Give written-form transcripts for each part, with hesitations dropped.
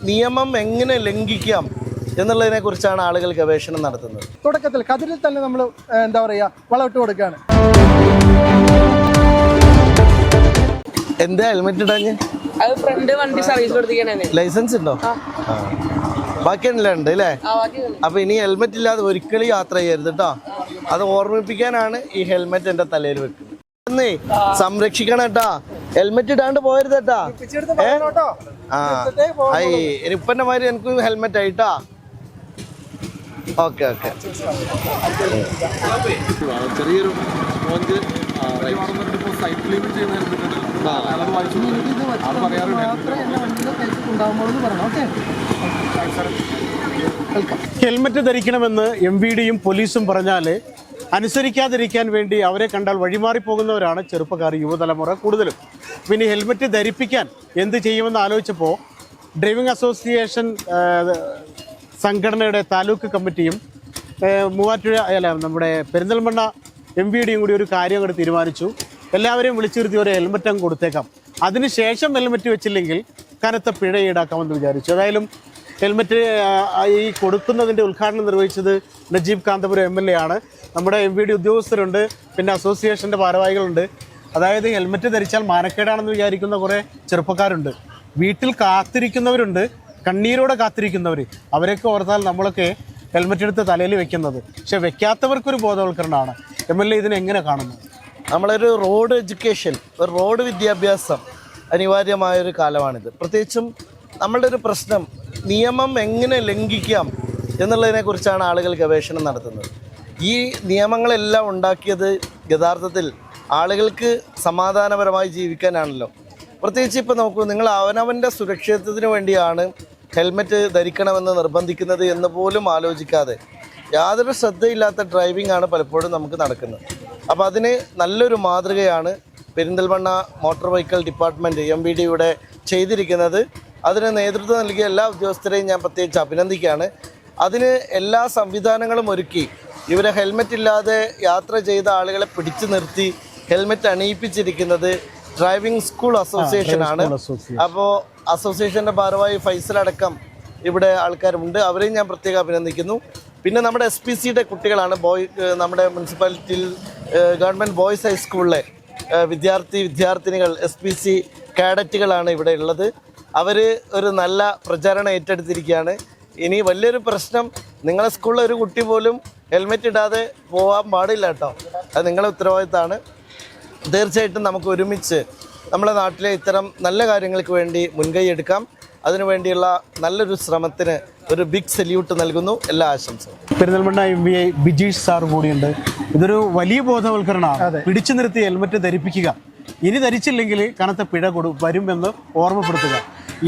നിയമം എങ്ങനെ ലംഘിക്കാം എന്നുള്ളതിനെ കുറിച്ചാണ് ആളുകൾ ഗവേഷണം നടത്തുന്നത്. തുടക്കത്തിൽ കതിരിൽ തന്നെ നമ്മൾ എന്താ പറയുക വളമിട്ട് കൊടുക്കുകയാണ്. എന്താ ഹെൽമെറ്റ് ഇടാഞ്ഞ്? ലൈസൻസ് ഉണ്ടോ? ബാക്കിയെല്ലാം ഉണ്ട് അല്ലേ? അപ്പൊ ഇനി ഹെൽമെറ്റ് ഇല്ലാതെ ഒരിക്കലും യാത്ര ചെയ്യരുത് കേട്ടോ. അത് ഓർമ്മിപ്പിക്കാനാണ് ഈ ഹെൽമെറ്റ് എന്റെ തലയിൽ വെക്കുന്നത്. സംരക്ഷിക്കണം കേട്ടാ, ഹെൽമെറ്റ് ഇടാണ്ട് പോയരുത് കേട്ടാ. ഇനിപ്പന്റെ മാതിരി എനിക്ക് ഹെൽമെറ്റ് ആയിട്ടാ. Okay okay. ചെറിയൊരു ഹെൽമറ്റ് ധരിക്കണമെന്ന് MVDയും പോലീസും പറഞ്ഞാൽ അനുസരിക്കാതിരിക്കാൻ വേണ്ടി അവരെ കണ്ടാൽ വഴിമാറിപ്പോകുന്നവരാണ് ചെറുപ്പക്കാർ, യുവതലമുറ കൂടുതലും. പിന്നെ ഹെൽമറ്റ് ധരിപ്പിക്കാൻ എന്ത് ചെയ്യുമെന്ന് ആലോചിച്ചപ്പോൾ ഡ്രൈവിംഗ് അസോസിയേഷൻ സംഘടനയുടെ താലൂക്ക് കമ്മിറ്റിയും മൂവാറ്റുപുഴ നമ്മുടെ പെരിന്തൽമണ്ണ MVDയും കൂടി ഒരു കാര്യം അങ്ങോട്ട് തീരുമാനിച്ചു. എല്ലാവരെയും വിളിച്ചു നിർത്തി ഒരു ഹെൽമറ്റ് അങ്ങ് കൊടുത്തേക്കാം, അതിനുശേഷം ഹെൽമറ്റ് വെച്ചില്ലെങ്കിൽ കനത്ത പിഴ ഈടാക്കാമെന്ന് വിചാരിച്ചു. ഏതായാലും ഹെൽമറ്റ് ഈ കൊടുക്കുന്നതിൻ്റെ ഉദ്ഘാടനം നിർവഹിച്ചത് നജീബ് കാന്തപുരം MLA ആണ്. നമ്മുടെ MVD ഉദ്യോഗസ്ഥരുണ്ട്, പിന്നെ അസോസിയേഷൻ്റെ ഭാരവാഹികളുണ്ട്. അതായത് ഹെൽമറ്റ് ധരിച്ചാൽ മാനക്കേടാണെന്ന് വിചാരിക്കുന്ന കുറേ ചെറുപ്പക്കാരുണ്ട്, വീട്ടിൽ കാത്തിരിക്കുന്നവരുണ്ട്, കണ്ണീരോടെ കാത്തിരിക്കുന്നവർ. അവരൊക്കെ ഓർത്താൽ നമ്മളൊക്കെ ഹെൽമറ്റ് എടുത്ത് തലയിൽ വെക്കുന്നത്. പക്ഷെ വെക്കാത്തവർക്കൊരു ബോധവൽക്കരണമാണ്. MLA ഇതിനെ എങ്ങനെ കാണുന്നു? നമ്മളൊരു റോഡ് എഡ്യൂക്കേഷൻ, ഒരു റോഡ് വിദ്യാഭ്യാസം അനിവാര്യമായൊരു കാലമാണിത്. പ്രത്യേകിച്ചും നമ്മളുടെ ഒരു പ്രശ്നം നിയമം എങ്ങനെ ലംഘിക്കാം എന്നുള്ളതിനെ കുറിച്ചാണ് ആളുകൾ ഗവേഷണം നടത്തുന്നത്. ഈ നിയമങ്ങളെല്ലാം ഉണ്ടാക്കിയത് യഥാർത്ഥത്തിൽ ആളുകൾക്ക് സമാധാനപരമായി ജീവിക്കാനാണല്ലോ. പ്രത്യേകിച്ച് ഇപ്പോൾ നോക്കൂ, നിങ്ങൾ അവനവൻ്റെ സുരക്ഷിതത്വത്തിന് വേണ്ടിയാണ് ഹെൽമെറ്റ് ധരിക്കണമെന്ന് നിർബന്ധിക്കുന്നത് എന്ന് പോലും ആലോചിക്കാതെ യാതൊരു ശ്രദ്ധയില്ലാത്ത ഡ്രൈവിംഗ് ആണ് പലപ്പോഴും നമുക്ക് നടക്കുന്നത്. അപ്പോൾ അതിന് നല്ലൊരു മാതൃകയാണ് പെരിന്തൽമണ്ണ മോട്ടോർ വെഹിക്കിൾ ഡിപ്പാർട്ട്മെൻറ്റ് MVDയുടെ ചെയ്തിരിക്കുന്നത്. അതിന് നേതൃത്വം നൽകിയ എല്ലാ ഉദ്യോഗസ്ഥരെയും ഞാൻ പ്രത്യേകിച്ച് അഭിനന്ദിക്കുകയാണ്. അതിന് എല്ലാ സംവിധാനങ്ങളും ഒരുക്കി ഇവരെ ഹെൽമെറ്റ് ഇല്ലാതെ യാത്ര ചെയ്ത ആളുകളെ പിടിച്ചു നിർത്തി ഹെൽമെറ്റ് അണിയിപ്പിച്ചിരിക്കുന്നത് ഡ്രൈവിംഗ് സ്കൂൾ അസോസിയേഷനാണ്. അപ്പോൾ അസോസിയേഷൻ്റെ ഭാരവാഹി ഫൈസലടക്കം ഇവിടെ ആൾക്കാരുണ്ട്, അവരെയും ഞാൻ പ്രത്യേകം അഭിനന്ദിക്കുന്നു. പിന്നെ നമ്മുടെ SPCയുടെ കുട്ടികളാണ്, നമ്മുടെ മുനിസിപ്പാലിറ്റിയിൽ ഗവൺമെൻറ് ബോയ്സ് ഹൈസ്കൂളിലെ വിദ്യാർത്ഥിനികൾ SPC കാഡറ്റുകളാണ് ഇവിടെ ഉള്ളത്. അവർ ഒരു നല്ല പ്രചാരണം ഏറ്റെടുത്തിരിക്കുകയാണ്. ഇനി വലിയൊരു പ്രശ്നം, നിങ്ങളെ സ്കൂളിലെ ഒരു കുട്ടി പോലും ഹെൽമെറ്റ് ഇടാതെ പോകാൻ പാടില്ല കേട്ടോ. അത് നിങ്ങളുടെ ഉത്തരവാദിത്തമാണ്. തീർച്ചയായിട്ടും നമുക്ക് ഒരുമിച്ച് നമ്മുടെ നാട്ടിലെ ഇത്തരം നല്ല കാര്യങ്ങൾക്ക് വേണ്ടി മുൻകൈ എടുക്കാം. അതിനുവേണ്ടിയുള്ള നല്ലൊരു ശ്രമത്തിന് ഒരു ബിഗ് സല്യൂട്ട് നൽകുന്നു. എല്ലാ ആശംസകളും. പെരിന്തൽമണ്ണ MVA ബിജീഷ് സാർ കൂടിയുണ്ട്. ഇതൊരു വലിയ ബോധവൽക്കരണമാണ്. പിടിച്ചു നിർത്തി ഹെൽമറ്റ് ധരിപ്പിക്കുക, ഇനി ധരിച്ചില്ലെങ്കിൽ കനത്ത പിഴ വരുമെന്ന് ഓർമ്മപ്പെടുത്തുക.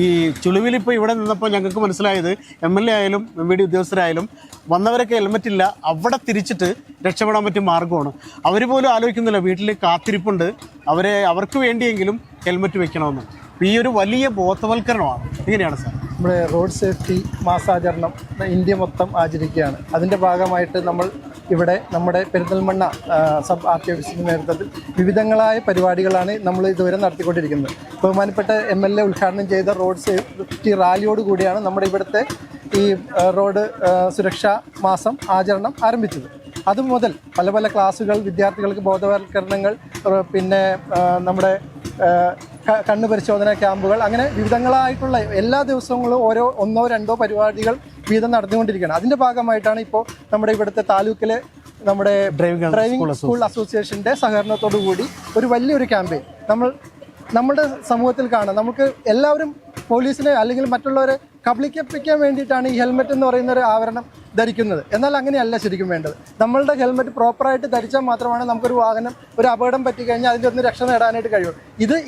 ഈ ചുളിവിൽ ഇപ്പോൾ ഇവിടെ നിന്നപ്പോൾ ഞങ്ങൾക്ക് മനസ്സിലായത് MLA ആയാലും MVD ഉദ്യോഗസ്ഥരായാലും വന്നവരൊക്കെ ഹെൽമറ്റ് ഇല്ല, അവിടെ തിരിച്ചിട്ട് രക്ഷപ്പെടാൻ പറ്റിയ മാർഗ്ഗമാണ്. അവർ പോലും ആലോചിക്കുന്നില്ല, വീട്ടിൽ കാത്തിരിപ്പുണ്ട്, അവർക്ക് വേണ്ടിയെങ്കിലും ഹെൽമറ്റ് വെക്കണമെന്ന്. ഈ ഒരു വലിയ ബോധവൽക്കരണമാണ്. എങ്ങനെയാണ് സാർ? നമ്മുടെ റോഡ് സേഫ്റ്റി മാസാചരണം ഇന്ത്യ മൊത്തം ആചരിക്കുകയാണ്. അതിൻ്റെ ഭാഗമായിട്ട് നമ്മൾ ഇവിടെ നമ്മുടെ പെരിന്തൽമണ്ണ സബ് RT ഓഫീസിൻ്റെ നേതൃത്വത്തിൽ വിവിധങ്ങളായ പരിപാടികളാണ് നമ്മൾ ഇതുവരെ നടത്തിക്കൊണ്ടിരിക്കുന്നത്. ബഹുമാനപ്പെട്ട MLA ഉദ്ഘാടനം ചെയ്ത റോഡ് സേഫ്റ്റി റാലിയോടുകൂടിയാണ് നമ്മുടെ ഇവിടുത്തെ ഈ റോഡ് സുരക്ഷാ മാസം ആചരണം ആരംഭിച്ചത്. അതുമുതൽ പല പല ക്ലാസ്സുകൾ, വിദ്യാർത്ഥികൾക്ക് ബോധവൽക്കരണങ്ങൾ, പിന്നെ നമ്മുടെ കണ്ണ് പരിശോധന ക്യാമ്പുകൾ, അങ്ങനെ വിവിധങ്ങളായിട്ടുള്ള എല്ലാ ദിവസങ്ങളും ഒന്നോ രണ്ടോ പരിപാടികൾ വീതം നടന്നുകൊണ്ടിരിക്കുകയാണ്. അതിൻ്റെ ഭാഗമായിട്ടാണ് ഇപ്പോൾ നമ്മുടെ ഇവിടുത്തെ താലൂക്കിലെ നമ്മുടെ ഡ്രൈവിംഗ് സ്കൂൾ അസോസിയേഷൻ്റെ സഹകരണത്തോടു കൂടി ഒരു വലിയൊരു ക്യാമ്പയിൻ നമ്മുടെ സമൂഹത്തിൽ കാണാം. നമുക്ക് എല്ലാവരും പോലീസിനെ അല്ലെങ്കിൽ മറ്റുള്ളവരെ കബളിപ്പിക്കാൻ വേണ്ടിയിട്ടാണ് ഈ ഹെൽമെറ്റ് എന്ന് പറയുന്ന ഒരു ആവരണം ധരിക്കുന്നത്. എന്നാൽ അങ്ങനെയല്ല ശരിക്കും വേണ്ടത്. നമ്മളുടെ ഹെൽമെറ്റ് പ്രോപ്പറായിട്ട് ധരിച്ചാൽ മാത്രമാണ് നമുക്കൊരു വാഹനം ഒരു അപകടം പറ്റിക്കഴിഞ്ഞാൽ അതിൻ്റെ ഒന്ന് രക്ഷ നേടാനായിട്ട് കഴിയുള്ളൂ.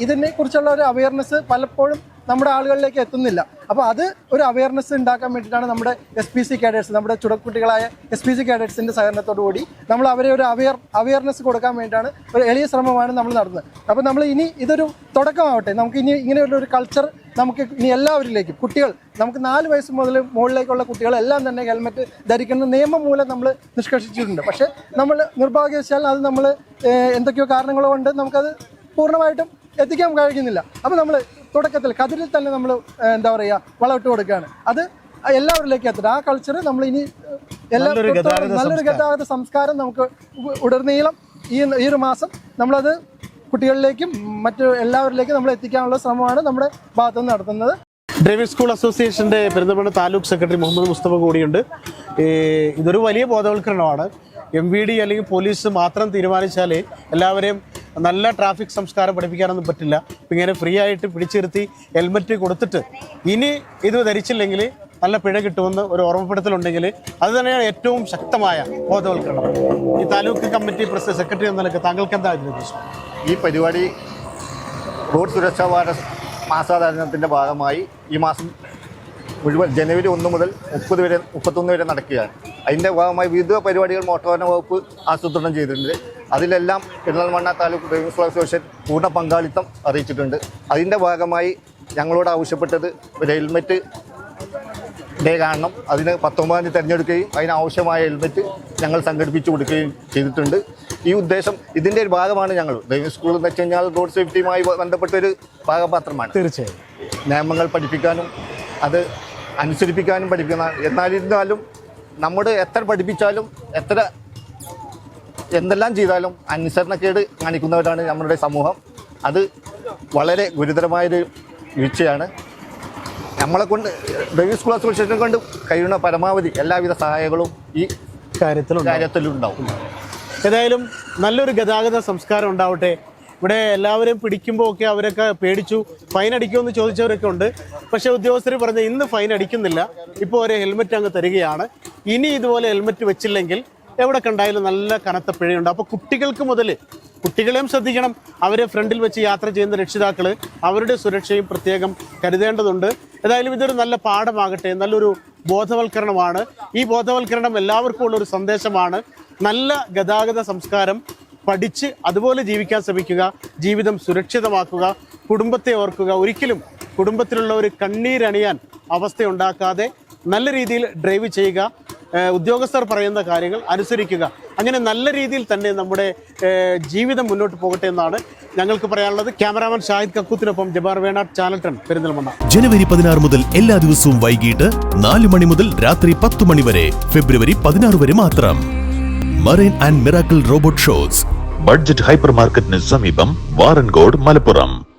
ഇതിനെക്കുറിച്ചുള്ള ഒരു അവയർനെസ് പലപ്പോഴും നമ്മുടെ ആളുകളിലേക്ക് എത്തുന്നില്ല. അപ്പോൾ അത് ഒരു അവയർനെസ് ഉണ്ടാക്കാൻ വേണ്ടിയിട്ടാണ് നമ്മുടെ SPC കാഡറ്റ്സ്, നമ്മുടെ ചുടക്കുട്ടികളായ SPC കാഡറ്റ്സിൻ്റെ സഹകരണത്തോടു കൂടി നമ്മൾ അവരെ ഒരു അവയർനെസ് കൊടുക്കാൻ വേണ്ടിയിട്ടാണ് ഒരു എളിയ ശ്രമമാണ് നമ്മൾ നടത്തുന്നത്. അപ്പോൾ നമ്മൾ ഇനി ഇതൊരു തുടക്കമാവട്ടെ. നമുക്ക് ഇനി ഇങ്ങനെയുള്ളൊരു കൾച്ചർ നമുക്ക് ഇനി എല്ലാവരിലേക്കും, കുട്ടികൾ, നമുക്ക് 4 വയസ്സ് മുതൽ മുകളിലേക്കുള്ള കുട്ടികളെല്ലാം തന്നെ ഹെൽമെറ്റ് ധരിക്കുന്ന നിയമം മൂലം നമ്മൾ നിഷ്കർഷിച്ചിട്ടുണ്ട്. പക്ഷേ നമ്മൾ നിർഭാഗ്യവശാൽ അത് നമ്മൾ എന്തൊക്കെയോ കാരണങ്ങൾ കൊണ്ട് നമുക്കത് പൂർണ്ണമായിട്ടും എത്തിക്കാൻ കഴിയുന്നില്ല. അപ്പോൾ നമ്മൾ തുടക്കത്തിൽ കതിരിൽ തന്നെ നമ്മൾ എന്താ പറയുക വളമിട്ട് കൊടുക്കുകയാണ്. അത് എല്ലാവരിലേക്കും എത്തട്ടെ. ആ കൾച്ചർ നമ്മൾ ഇനി നല്ലൊരു ഗതാഗത സംസ്കാരം നമുക്ക് ഉടനീളം ഈ ഒരു മാസം നമ്മളത് കുട്ടികളിലേക്കും മറ്റു എല്ലാവരിലേക്കും നമ്മൾ എത്തിക്കാനുള്ള ശ്രമമാണ് നമ്മുടെ ഭാഗത്തുനിന്ന് നടത്തുന്നത്. ഡ്രൈവിംഗ് സ്കൂൾ അസോസിയേഷൻ്റെ പെരിന്തൽമണ്ണ താലൂക്ക് സെക്രട്ടറി മുഹമ്മദ് മുസ്തഫ കൂടിയുണ്ട്. ഇതൊരു വലിയ ബോധവൽക്കരണമാണ്. MVD അല്ലെങ്കിൽ പോലീസ് മാത്രം തീരുമാനിച്ചാൽ എല്ലാവരെയും നല്ല ട്രാഫിക് സംസ്കാരം പഠിപ്പിക്കാനൊന്നും പറ്റില്ല. ഇങ്ങനെ ഫ്രീ ആയിട്ട് പിടിച്ചിരുത്തി ഹെൽമറ്റ് കൊടുത്തിട്ട് ഇനി ഇത് ധരിച്ചില്ലെങ്കിൽ നല്ല പിഴ കിട്ടുമെന്ന് ഒരു ഓർമ്മപ്പെടുത്തലുണ്ടെങ്കിൽ അത് തന്നെയാണ് ഏറ്റവും ശക്തമായ ബോധവൽക്കരണം. ഈ താലൂക്ക് കമ്മിറ്റി സെക്രട്ടറി എന്ന നിലയ്ക്ക് താങ്കൾക്ക് എന്താ ഉദ്ദേശം? ഈ പരിപാടി റോഡ് സുരക്ഷാ മാസാചരണത്തിൻ്റെ ഭാഗമായി ഈ മാസം മുഴുവൻ ജനുവരി 1 മുതൽ 31 വരെ നടക്കുകയാണ്. അതിൻ്റെ ഭാഗമായി വിവിധ പരിപാടികൾ മോട്ടോർ വാഹന വകുപ്പ് ആസൂത്രണം ചെയ്തിട്ടുണ്ട്. അതിലെല്ലാം Perinthalmanna taluk driving school association പൂർണ്ണ പങ്കാളിത്തം അറിയിച്ചിട്ടുണ്ട്. അതിൻ്റെ ഭാഗമായി ഞങ്ങളോട് ആവശ്യപ്പെട്ടത് ഒരു ഹെൽമെറ്റ് ഡേ കാണണം. അതിന് 19-ാം തീയതി തിരഞ്ഞെടുക്കുകയും അതിനാവശ്യമായ ഹെൽമെറ്റ് ഞങ്ങൾ സംഘടിപ്പിച്ചു കൊടുക്കുകയും ചെയ്തിട്ടുണ്ട്. ഈ ഉദ്ദേശം ഇതിൻ്റെ ഒരു ഭാഗമാണ്. ഞങ്ങൾ ഡ്രൈവിംഗ് സ്കൂൾ എന്ന് വെച്ച് കഴിഞ്ഞാൽ റോഡ് സേഫ്റ്റിയുമായി ബന്ധപ്പെട്ടൊരു ഭാഗപാത്രമാണ്. തീർച്ചയായും നിയമങ്ങൾ പഠിപ്പിക്കാനും അത് അനുസരിപ്പിക്കാനും പഠിക്കുന്ന. എന്നാലും നമ്മുടെ എത്ര പഠിപ്പിച്ചാലും എന്തെല്ലാം ചെയ്താലും അനുസരണക്കേട് കാണിക്കുന്നവരാണ് നമ്മുടെ സമൂഹം. അത് വളരെ ഗുരുതരമായൊരു വീഴ്ചയാണ്. നമ്മളെ കൊണ്ട് ഡ്രൈവിംഗ് സ്കൂൾ അസോസിയേഷനെ കൊണ്ട് കഴിയുന്ന പരമാവധി എല്ലാവിധ സഹായങ്ങളും ഈ കാര്യത്തിലുണ്ടാവും. ഏതായാലും നല്ലൊരു ഗതാഗത സംസ്കാരം ഉണ്ടാവട്ടെ. ഇവിടെ എല്ലാവരും പിടിക്കുമ്പോൾ ഒക്കെ അവരൊക്കെ പേടിച്ചു, ഫൈൻ അടിക്കുമെന്ന് ചോദിച്ചവരൊക്കെ ഉണ്ട്. പക്ഷേ ഉദ്യോഗസ്ഥർ പറഞ്ഞ് ഇന്ന് ഫൈൻ അടിക്കുന്നില്ല, ഇപ്പോൾ ഒരു ഹെൽമെറ്റ് അങ്ങ് തരികയാണ്. ഇനി ഇതുപോലെ ഹെൽമെറ്റ് വെച്ചില്ലെങ്കിൽ എവിടെ കണ്ടായാലും നല്ല കനത്ത പിഴയുണ്ട്. അപ്പോൾ കുട്ടികളെയും ശ്രദ്ധിക്കണം. അവരെ ഫ്രണ്ടിൽ വെച്ച് യാത്ര ചെയ്യുന്ന രക്ഷിതാക്കൾ അവരുടെ സുരക്ഷയും പ്രത്യേകം കരുതേണ്ടതുണ്ട്. ഏതായാലും ഇതൊരു നല്ല പാഠമാകട്ടെ, നല്ലൊരു ബോധവൽക്കരണമാണ്. ഈ ബോധവൽക്കരണം എല്ലാവർക്കും ഉള്ളൊരു സന്ദേശമാണ്. നല്ല ഗതാഗത സംസ്കാരം പഠിച്ച് അതുപോലെ ജീവിക്കാൻ ശ്രമിക്കുക, ജീവിതം സുരക്ഷിതമാക്കുക, കുടുംബത്തെ ഓർക്കുക. ഒരിക്കലും കുടുംബത്തിലുള്ള ഒരു കണ്ണീരണിയാൻ അവസ്ഥയുണ്ടാക്കാതെ നല്ല രീതിയിൽ ഡ്രൈവ് ചെയ്യുക, ഉദ്യോഗസ്ഥർ പറയുന്ന കാര്യങ്ങൾ അനുസരിക്കുക. അങ്ങനെ നല്ല രീതിയിൽ തന്നെ നമ്മുടെ ജീവിതം മുന്നോട്ട് പോകട്ടെ എന്നാണ് ഞങ്ങൾക്ക് പറയാനുള്ളത്. ക്യാമറാമാൻ ഷാഹിദ് കക്കൂത്തിനൊപ്പം ജബാർ വേണാട്, ചാനൽ 10 പെരിന്തൽമണ്ണ. ജനുവരി 16 മുതൽ എല്ലാ ദിവസവും വൈകിട്ട് 4 മണി മുതൽ രാത്രി 10 മണി വരെ, ഫെബ്രുവരി 16 വരെ മാത്രം. Marine and miracle robot shows, budget hyper മാർക്കറ്റിന് സമീപം, വാറൻകോട്, മലപ്പുറം.